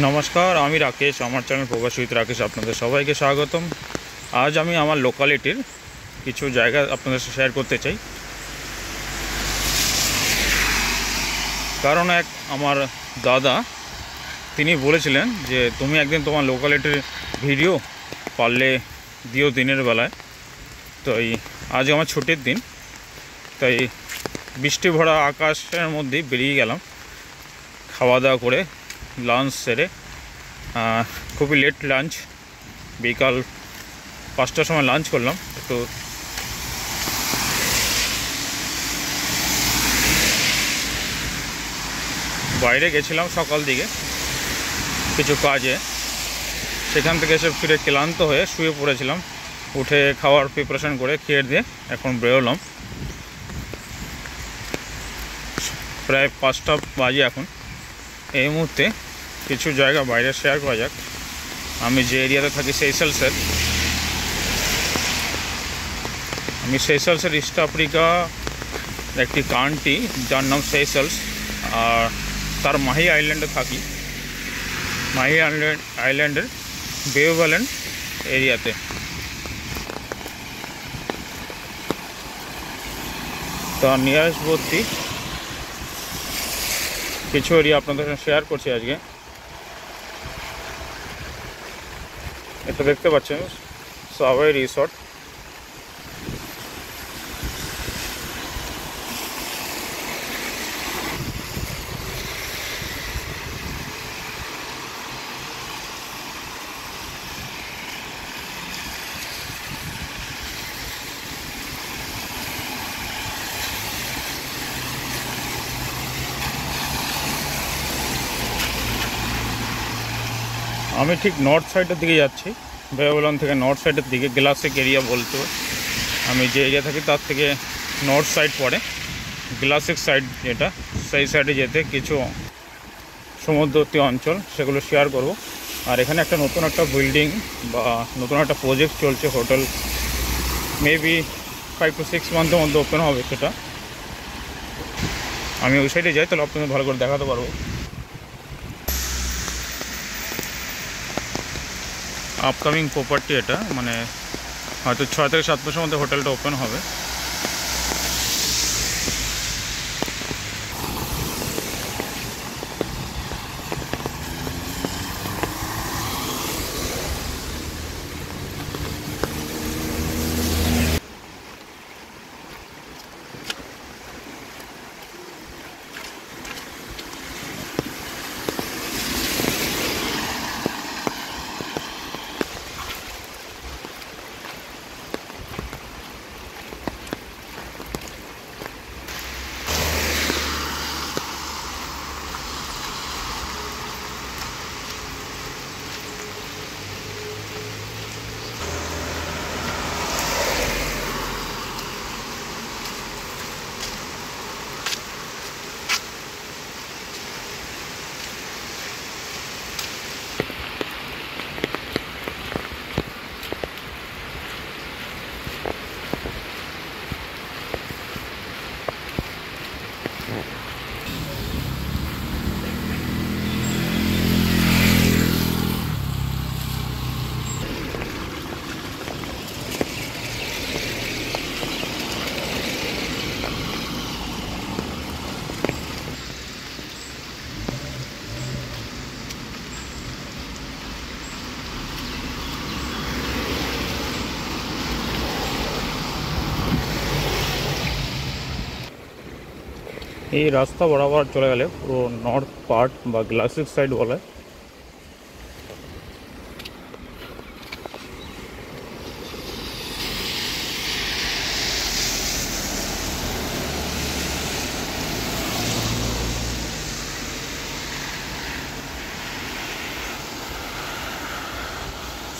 নমস্কার, আমি রাকেশ। আমার চ্যানেল প্রবাসী রাকেশ আপনাদের সবাইকে স্বাগতম। আজ আমি আমার লোকালিটির কিছু জায়গা আপনাদের সাথে শেয়ার করতে চাই। কারণ আমার দাদা তিনি বলেছিলেন যে তুমি একদিন তোমার লোকালিটির ভিডিও পারলে দিও দিনের বেলায়। তো আজ আমার ছুটির দিন, তাই বৃষ্টি ভরা আকাশের মধ্যেই বেরিয়ে গেলাম খাওয়া দাওয়া করে, লাঞ্চ সেরে। খুবই লেট লাঞ্চ, বিকাল 5টার সময় লাঞ্চ করলাম। একটু বাইরে গেছিলাম সকাল দিকে কিছু কাজে, সেখান থেকে এসে ফিরে ক্লান্ত হয়ে শুয়ে পড়েছিলাম। উঠে খাওয়ার প্রিপারেশন করে খেয়ে দিয়ে এখন বেরোলাম। প্রায় 5টা বাজে এখন। এই মুহূর্তে কিছু জায়গা বাইরে শেয়ার করা যাক। আমি যে এরিয়াতে থাকি সেইসেলসের ইস্ট আফ্রিকা একটি কান্ট্রি যার নাম সেইসেলস, আর তার মাহি আইল্যান্ডে থাকি। মাহি আইল্যান্ডের বেওভ্যালেন্ড এরিয়াতে। তার নিয়ারেস্টবর্তী কিছু এরিয়া আপনাদের সাথে শেয়ার করছি আজকে। এটা দেখতে পাচ্ছেন সাওয়াই রিসর্ট। আমি ঠিক নর্থ সাইডের দিকে যাচ্ছি, বেওভ্যালেন্ড থেকে নর্থ সাইডের দিকে। গ্লাসিক এরিয়া বলতে আমি যে এরিয়া থাকি তার থেকে নর্থ সাইড পড়ে। গ্লাসিক সাইড যেটা, সেই সাইডে যেতে কিছু সমুদ্রবর্তী অঞ্চল সেগুলো শেয়ার করব। আর এখানে নতুন একটা বিল্ডিং বা নতুন একটা প্রজেক্ট চলছে, হোটেল। মেবি 5 to 6 মান্থের মধ্যে ওপেন হবে সেটা। আমি ওই সাইডে যাই, তাহলে আপনাদের ভালো করে দেখাতে পারবো। আপকামিং প্রপার্টি এটা, মানে হয়তো 6 থেকে 7 মাসের মধ্যে হোটেলটা ওপেন হবে। এই রাস্তা বরাবর চলে গেলে পুরো নর্থ পার্ট বা গ্লাসিক সাইড বলে।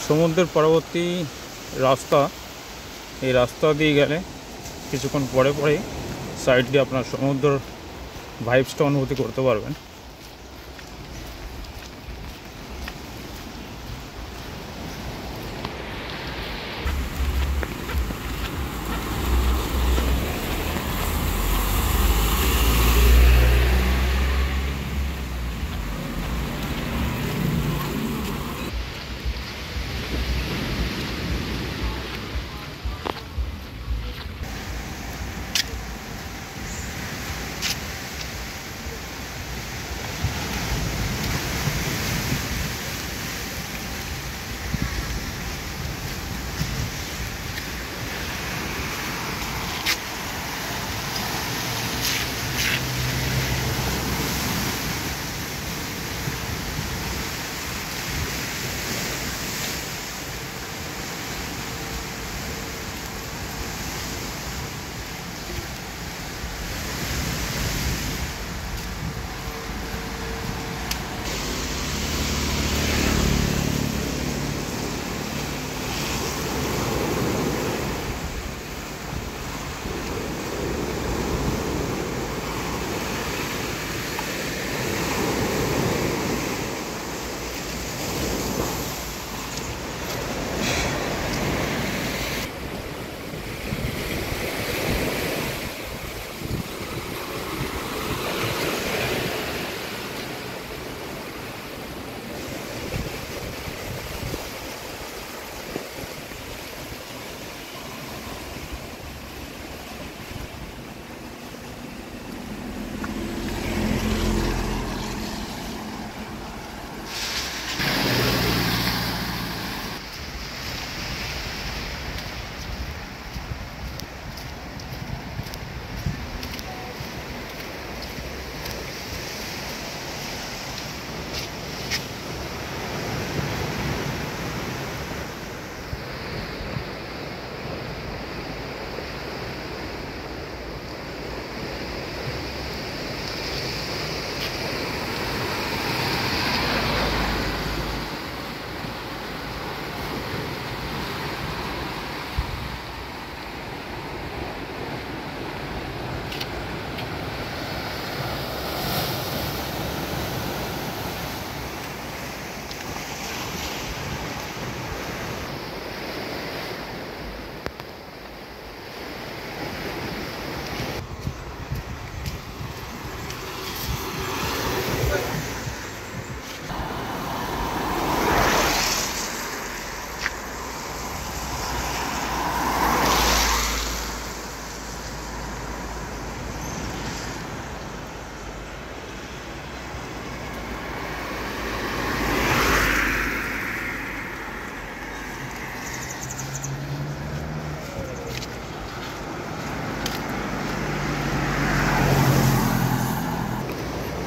সমুদ্রের পরবর্তী রাস্তা, এই রাস্তা দিয়ে গেলে কিছুক্ষণ পরে পরেই সাইড দিয়ে আপনার সমুদ্র ভাইবসটা অনুভূতি করতে পারবেন।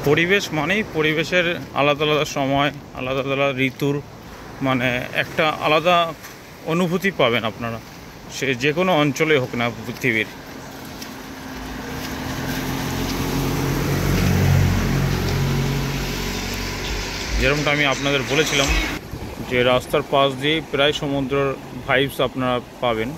পরিবেশ মানেই পরিবেশের আলাদা আলাদা সময়, আলাদা আলাদা ঋতুর মানে একটা আলাদা অনুভূতি পাবেন আপনারা, সে যে কোনো অঞ্চলে হোক না পৃথিবীর। যেরকমটা আমি আপনাদের বলেছিলাম যে রাস্তার পাশ দিয়ে প্রায় সমুদ্রের ভাইবস আপনারা পাবেন।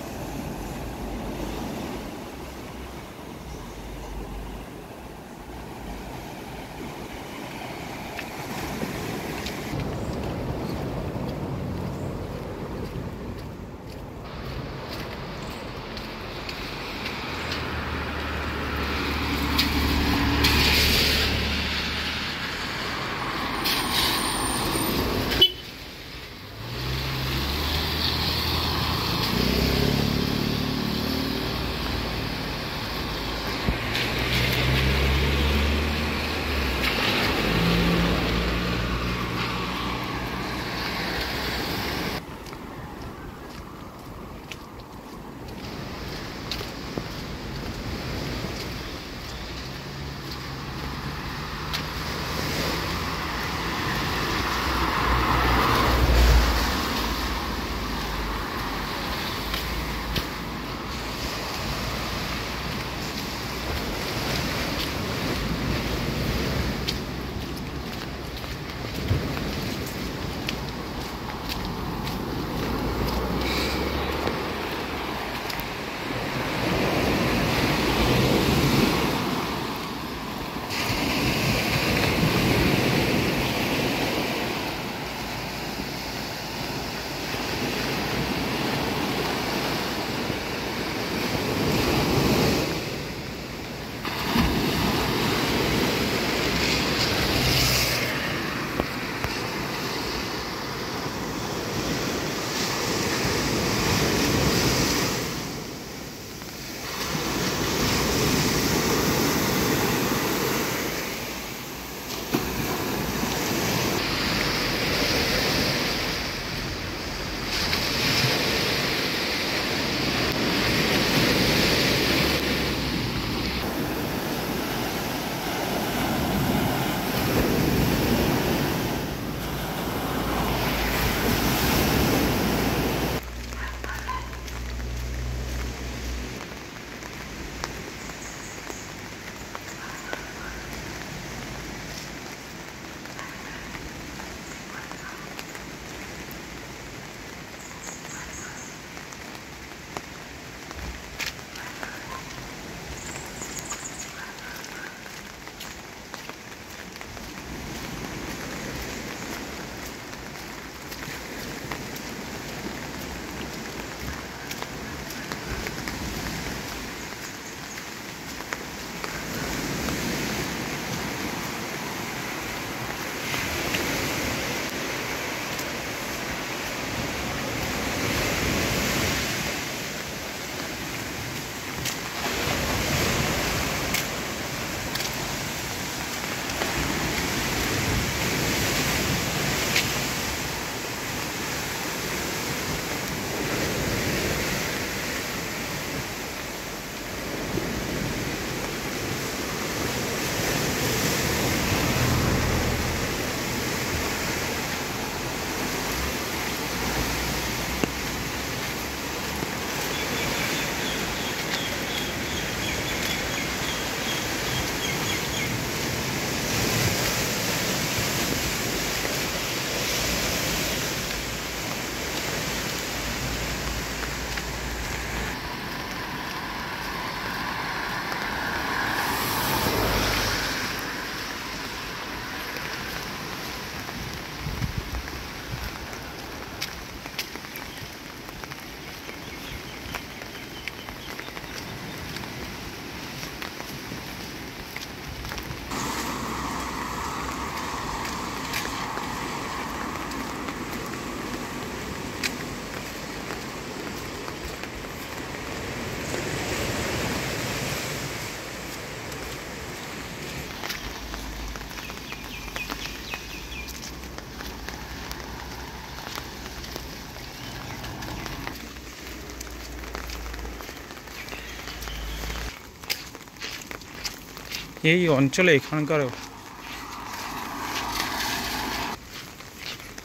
এই অঞ্চলে এখানকার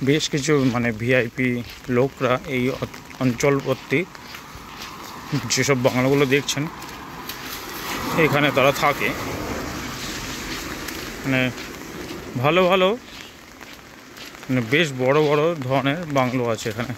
বেশ কিছু মানে ভিআইপি লোকরা এই অঞ্চলবর্তী যেসব বাংলাগুলো দেখছেন এখানে তারা থাকে। মানে ভালো ভালো মানে বেশ বড় বড় ধরনের বাংলো আছে এখানে।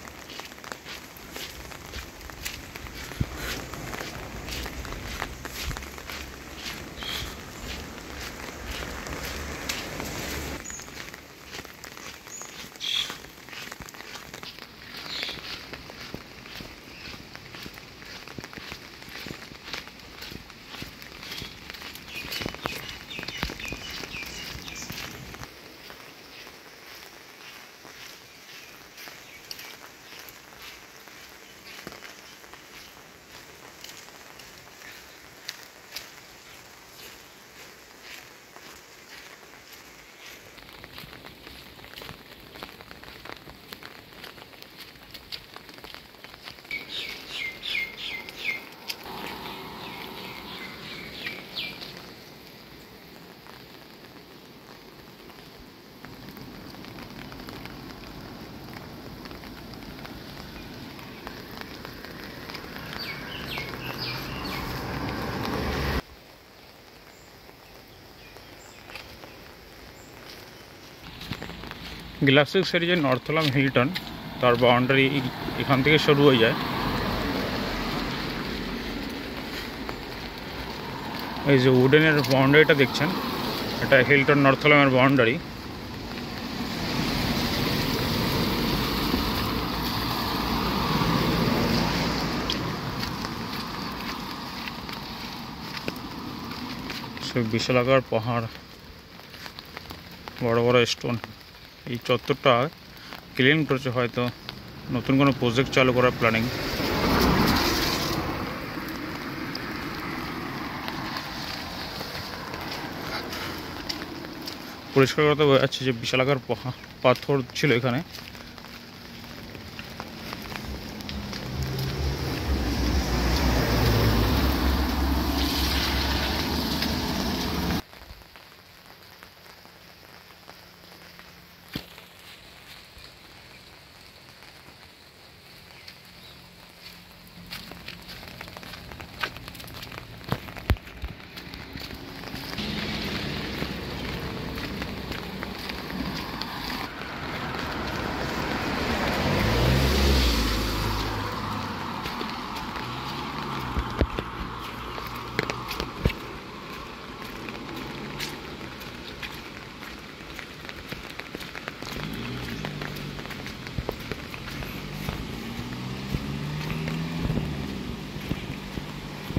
গ্লাসিক সিরিজের নর্থলাম হিলটন তার বাউন্ডারি এখান থেকে শুরু হয়ে যায়। এই যে উডেনের বাউন্ডারিটা দেখছেন, এটা হিলটন নর্থলামের বাউন্ডারি। সে বিশালাকার পাহাড়, বড় বড় স্টোন। এই চত্বরটা ক্লিন করেছে, হয়তো নতুন কোনো প্রজেক্ট চালু করার প্ল্যানিং। পরিষ্কার করতে বোঝা যাচ্ছে যে বিশালাকার পাথর ছিল এখানে।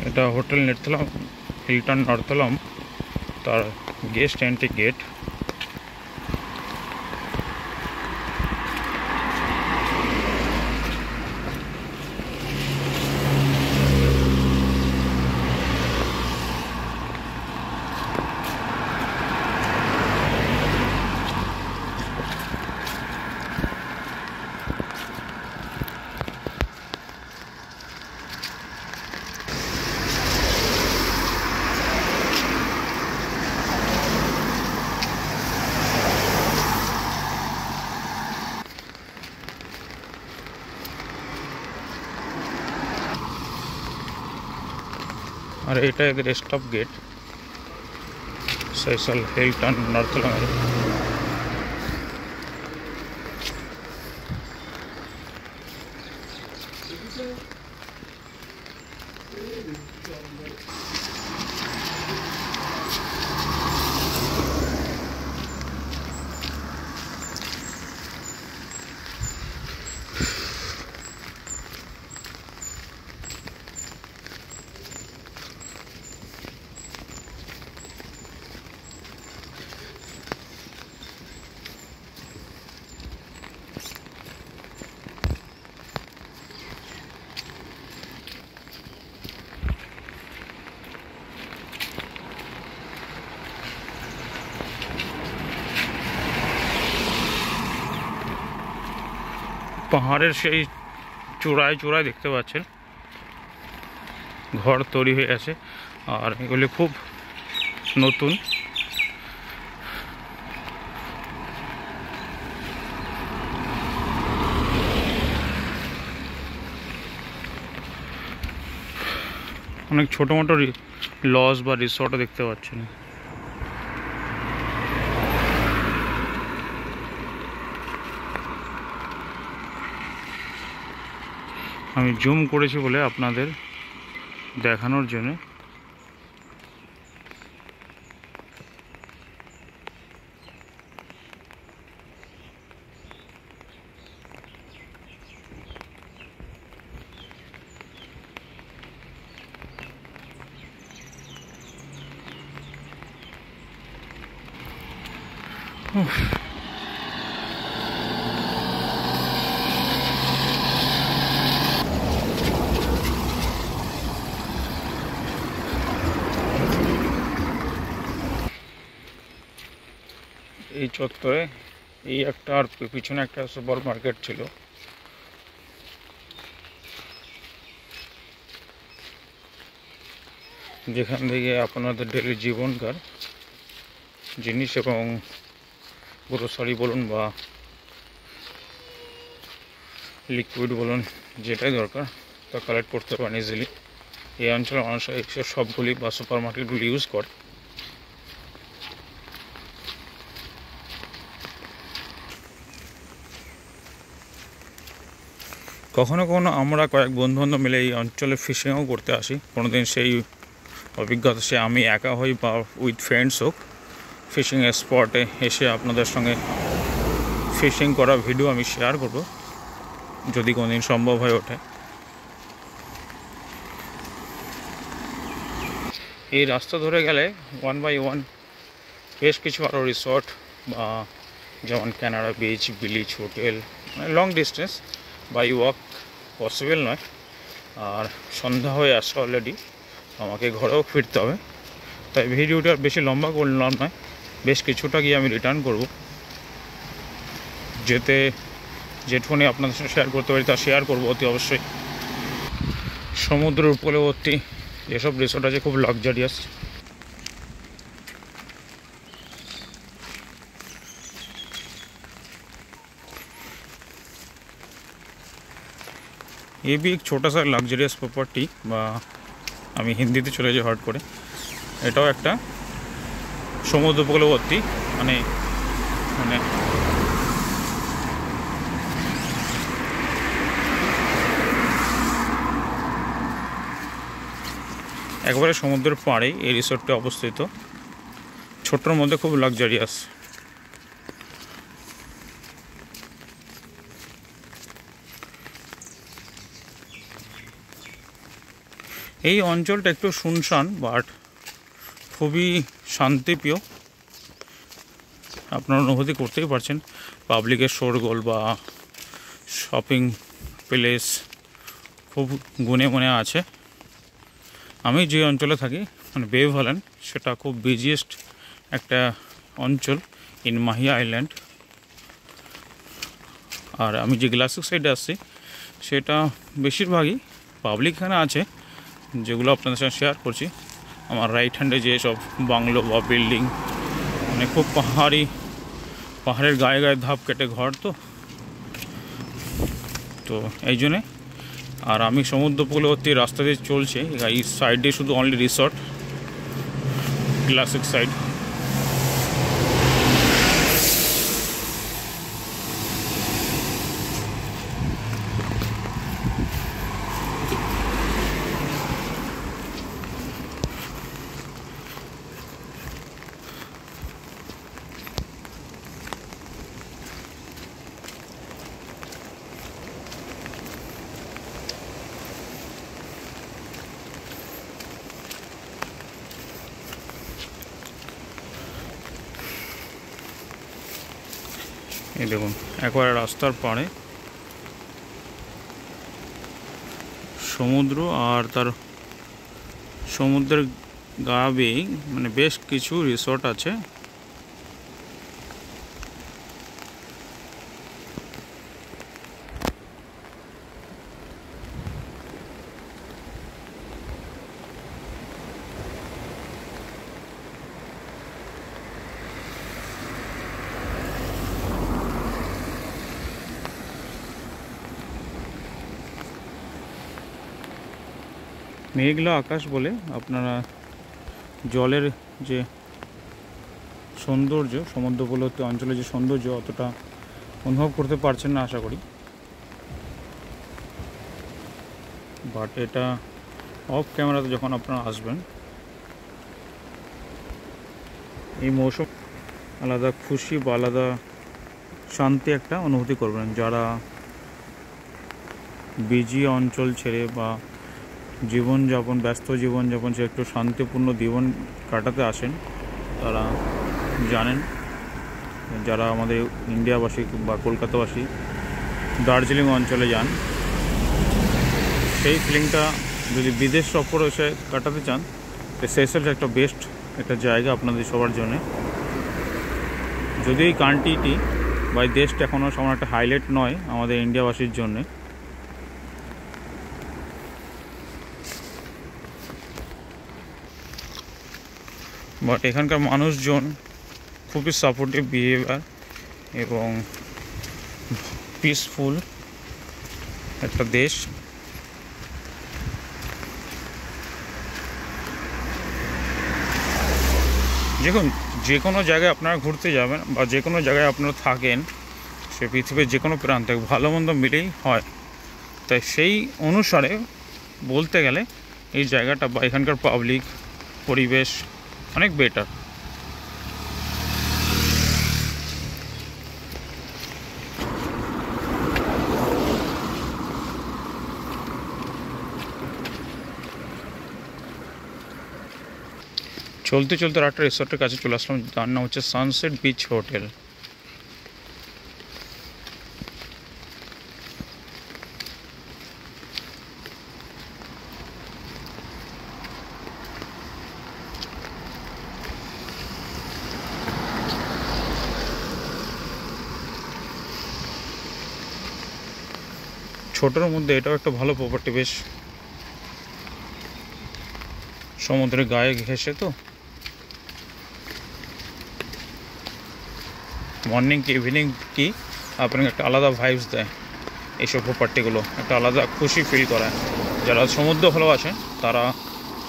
এটা হোটেল নর্থলাম, হিলটন নর্থলাম, তার গেস্ট এন্ট্রি গেট। और এটা এদের স্টপ গেট সৈসল হিলটন নর্থলাম। পাহাড়ের সেই চূড়ায় চূড়ায় দেখতে পাচ্ছেন ঘর তৈরি হয়ে আছে, আর এগুলি খুব নতুন। অনেক ছোটো মোটো লজ বা রিসর্টও দেখতে পাচ্ছেন। আমি জুম করেছি বলে আপনাদের দেখানোর জন্য। এই চত্বরে এই একটা আর পিছনে একটা সুপার মার্কেট ছিল। যেখান থেকে আপনাদের ডেলি জীবনকার জিনিস এবং গ্রোসারি বলুন বা লিকুইড বলুন, যেটাই দরকার তা কালেক্ট করতে পারেন ইজিলি। এই অঞ্চলের মানুষরা এইসব সবগুলি বা সুপার মার্কেটগুলি ইউজ করে। কখনো কখনো আমরা কয়েক বন্ধুবান্ধব মিলে এই অঞ্চলে ফিশিংও করতে আসি। কোনোদিন সেই অভিজ্ঞতা সে আমি একা হই বা উইথ ফ্রেন্ডস হোক, ফিশিং স্পটে এসে আপনাদের সঙ্গে ফিশিং করা ভিডিও আমি শেয়ার করব যদি কোনোদিন সম্ভব হয়ে ওঠে। এই রাস্তা ধরে গেলে 1 বাই 1 বেশ কিছু আরও রিসর্ট বা যেমন ক্যানাডা বিচ, বিলিচ হোটেল, মানে long distance by walk possible নয়। আর সন্ধ্যা হয়ে আসছে অলরেডি, আমাকে ঘরেও ফিরতে হবে, তাই ভিডিওটা বেশি লম্বা করলাম নয়, বেশ কিছুটা গিয়ে আমি রিটার্ন করব। যেটুকুনি আপনাদের সাথে শেয়ার করতে পারি তা শেয়ার করবো অতি অবশ্যই। সমুদ্রের উপকূলবর্তী যেসব রিসোর্ট আছে খুব লাক্সারিয়াস। ये भी एक छोटा सा লাক্সারিয়াস প্রপার্টি, বা আমি হিন্দিতে চলে যাই হট করে। এটাও একটা সমুদ্র উপকূলবর্তী, মানে মানে একবারে সমুদ্রের পাড়ে এই রিসোর্টটা অবস্থিত, ছোট্টর মধ্যে খুব লাক্সারিয়াস। এই অঞ্চলটা একটু শুনশান বাট খুবই শান্তিপ্রিয়, আপনারা অনুভূতি করতেই পারছেন। পাবলিকের শোরগোল বা শপিং প্লেস খুব গুনে গুনে আছে। আমি যে অঞ্চলে থাকি মানে বে ভ্যালেন, সেটা খুব বিজিয়েস্ট একটা অঞ্চল ইন মাহিয়া আইল্যান্ড। আর আমি যে গ্লাসিক সাইডে আসছি সেটা বেশিরভাগই পাবলিক এখানে আছে, যেগুলো আপনাদের সাথে শেয়ার করছি। আমার রাইট হ্যান্ডে যে সব বাংলো বা বিল্ডিং, মানে খুব পাহাড়ের গায়ে গায়ে ধাপ কেটে ঘর, তো এই জন্যে। আর আমি সমুদ্র উপকূলবর্তী রাস্তা দিয়ে চলছে, এই সাইডে শুধু অনলি রিসর্ট, ক্লাসিক সাইড। এই দেখুন একবারে রাস্তার পাড়ে সমুদ্র, আর তার সমুদ্রের গা বেয়ে মানে বেশ কিছু রিসর্ট আছে। মেঘলা আকাশ বলে আপনারা জলের যে সৌন্দর্য, সমুদ্র উপকূলবর্তী অঞ্চলে যে সৌন্দর্য অতটা অনুভব করতে পারছেন না আশা করি। বাট এটা অফ ক্যামেরাতে যখন আপনারা আসবেন এই মৌসুম আলাদা খুশি বা আলাদা শান্তি একটা অনুভূতি করবেন। যারা বিজি অঞ্চল ছেড়ে বা জীবনযাপন, ব্যস্ত জীবনযাপন ছেড়ে একটু শান্তিপূর্ণ জীবন কাটাতে আসেন তারা জানেন। যারা আমাদের ইন্ডিয়াবাসী বা কলকাতাবাসী দার্জিলিং অঞ্চলে যান, সেই ফিলিংটা যদি বিদেশ সফর এসে কাটাতে চান তো সেসেলস একটা বেস্ট একটা জায়গা আপনাদের সবার জন্যে। যদি এই কান্ট্রিটি বা এই দেশটা এখনও সমান একটা হাইলাইট নয় আমাদের ইন্ডিয়াবাসীর জন্যে, বাট এখানকার মানুষজন খুবই সাপোর্টিভ বিহেভিয়ার এবং পিসফুল একটা দেশ। দেখুন, যে কোনো জায়গায় আপনারা ঘুরতে যাবেন বা যে কোনো জায়গায় আপনারা থাকেন, সে পৃথিবীর যে কোনো প্রান্তে ভালো মন্দ মিলেই হয়। তাই সেই অনুসারে বলতে গেলে এই জায়গাটা বা এখানকার পাবলিক পরিবেশ অনেক বেটার। চলতে চলতে একটা রিসর্টের কাছে চলে আসলাম, তার নাম হচ্ছে সানসেট বিচ হোটেল। ছোটোর মধ্যে এটাও একটা ভালো প্রপার্টি, বেশ সমুদ্রের গায়ে ঘেঁষে, তো মর্নিং কি ইভিনিং কি আপনাকে একটা আলাদা ভাইবস দেয়। এইসব প্রপার্টিগুলো একটা আলাদা খুশি ফিল করায়। যারা সমুদ্র ভালোবাসেন তারা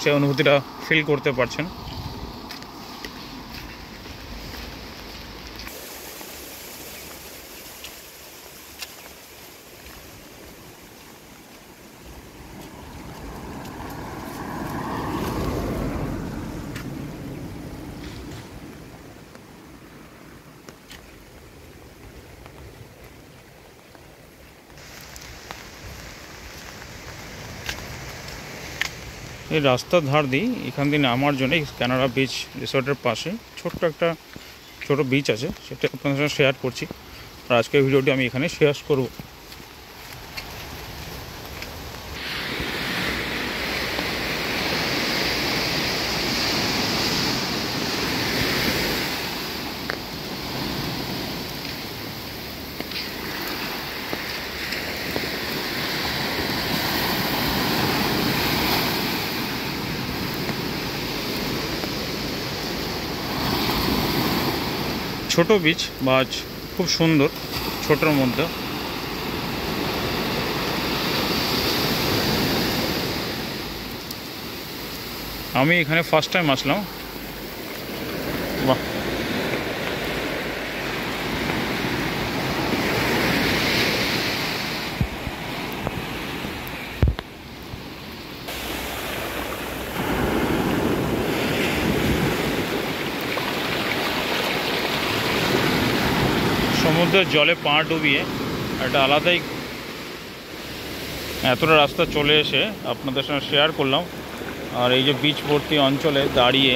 সেই অনুভূতিটা ফিল করতে পারছেন। এই রাস্তার ধার দিয়ে এখান দিয়ে নামার জন্য কানাডা বিচ রিসর্টের পাশে ছোট্ট একটা ছোটো বিচ আছে, সেটা আপনাদের সঙ্গে শেয়ার করছি। আর আজকের ভিডিওটি আমি এখানে শেয়ার করব। ছোট বিচ বা খুব সুন্দর, ছোটোর মধ্যে আমি এখানে ফার্স্ট টাইম আসলাম। বাহ, সমুদ্রের জলে পা ডুবিয়ে একটা আলাদাই এতটা রাস্তা চলে এসে আপনাদের সঙ্গে শেয়ার করলাম। আর এই যে বিচবর্তী অঞ্চলে দাঁড়িয়ে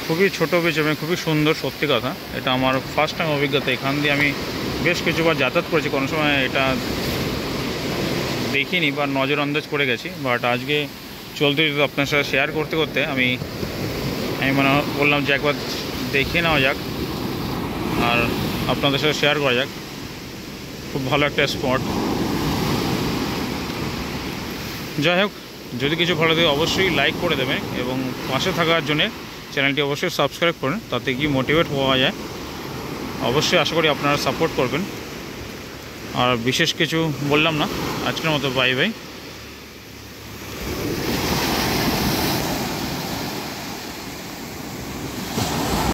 খুবই ছোটো বিচ এবং খুবই সুন্দর। সত্যি কথা, এটা আমার ফার্স্ট টাইম অভিজ্ঞতা। এখান দিয়ে আমি বেশ কিছুবার যাতায়াত করেছি, কোনো সময় এটা দেখিনি বা নজর আন্দাজ করে গেছি, বাট আজকে চলতে চলতে আপনার সাথে শেয়ার করতে করতে আমি মানে বললাম যে একবার দেখে নেওয়া যাক আর আপনাদের সাথে শেয়ার করা যাক। খুব ভালো একটা স্পট। যাই হোক, যদি কিছু ভালো লাগে অবশ্যই লাইক করে দেবেন এবং পাশে থাকার জন্য চ্যানেলটি অবশ্যই সাবস্ক্রাইব করেন, তাতে কি মোটিভেট পাওয়া যায়। অবশ্যই আশা করি আপনারা সাপোর্ট করবেন। আর বিশেষ কিছু বললাম না, আজকের মতো বাই বাই।